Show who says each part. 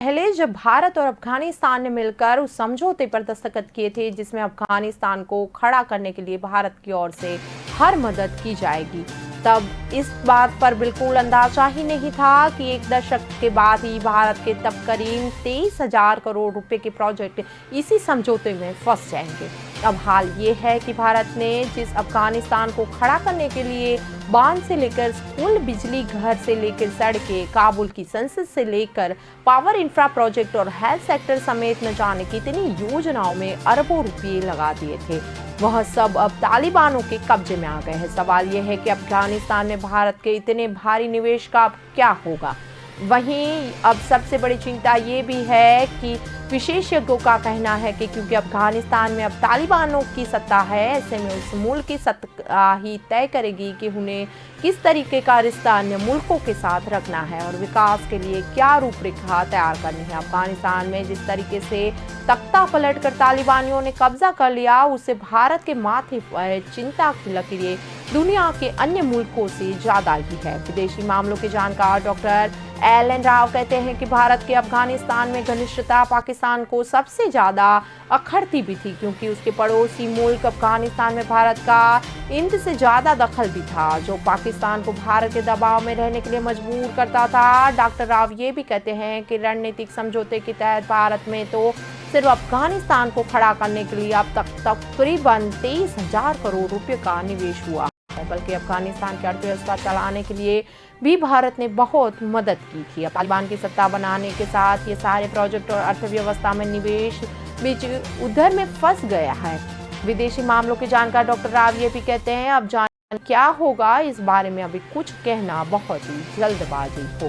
Speaker 1: पहले जब भारत और अफगानिस्तान ने मिलकर उस समझौते पर दस्तखत किए थे जिसमें अफगानिस्तान को खड़ा करने के लिए भारत की ओर से हर मदद की जाएगी, तब इस बात पर बिल्कुल अंदाजा ही नहीं था कि एक दशक के बाद ही भारत के तब करीब 23,000 करोड़ रुपए के प्रोजेक्ट इसी समझौते में फंस जाएंगे। अब हाल ये है कि भारत ने जिस अफगानिस्तान को खड़ा करने के लिए बांध से लेकर स्कूल, बिजली घर से लेकर सड़कें, काबुल की संसद से लेकर पावर इंफ्रा प्रोजेक्ट और हेल्थ सेक्टर समेत न जाने कितनी योजनाओं में अरबों रुपये लगा दिए थे, वह सब अब तालिबानों के कब्जे में आ गए हैं। सवाल यह है कि अफगानिस्तान में भारत के इतने भारी निवेश का अब क्या होगा। वहीं अब सबसे बड़ी चिंता ये भी है कि विशेषज्ञों का कहना है कि क्योंकि अफगानिस्तान में अब तालिबानों की सत्ता है, ऐसे में उस मुल्क की सत्ता ही तय करेगी कि उन्हें किस तरीके का रिश्ता अन्य मुल्कों के साथ रखना है और विकास के लिए क्या रूपरेखा तैयार करनी है। अफगानिस्तान में जिस तरीके से तख्ता पलट कर तालिबानियों ने कब्जा कर लिया, उससे भारत के माथे पर चिंता की लकीरें दुनिया के अन्य मुल्कों से ज्यादा ही है। विदेशी मामलों के जानकार डॉक्टर एलन राव कहते हैं कि भारत के अफगानिस्तान में घनिष्ठता पाकिस्तान को सबसे ज्यादा अखरती भी थी, क्योंकि उसके पड़ोसी मुल्क अफगानिस्तान में भारत का इंत से ज्यादा दखल भी था, जो पाकिस्तान को भारत के दबाव में रहने के लिए मजबूर करता था। डॉक्टर राव ये भी कहते हैं कि रणनीतिक समझौते के तहत भारत में तो सिर्फ अफगानिस्तान को खड़ा करने के लिए अब तक तकरीबन 23,000 करोड़ रुपए का निवेश हुआ, बल्कि अफगानिस्तान की अर्थव्यवस्था चलाने के लिए भी भारत ने बहुत मदद की थी। अब तालिबान की सत्ता बनाने के साथ ये सारे प्रोजेक्ट और अर्थव्यवस्था में निवेश बीच उधर में फंस गया है। विदेशी मामलों के जानकार डॉक्टर राव ये भी कहते हैं अब जान क्या होगा इस बारे में अभी कुछ कहना बहुत ही जल्दबाजी हो।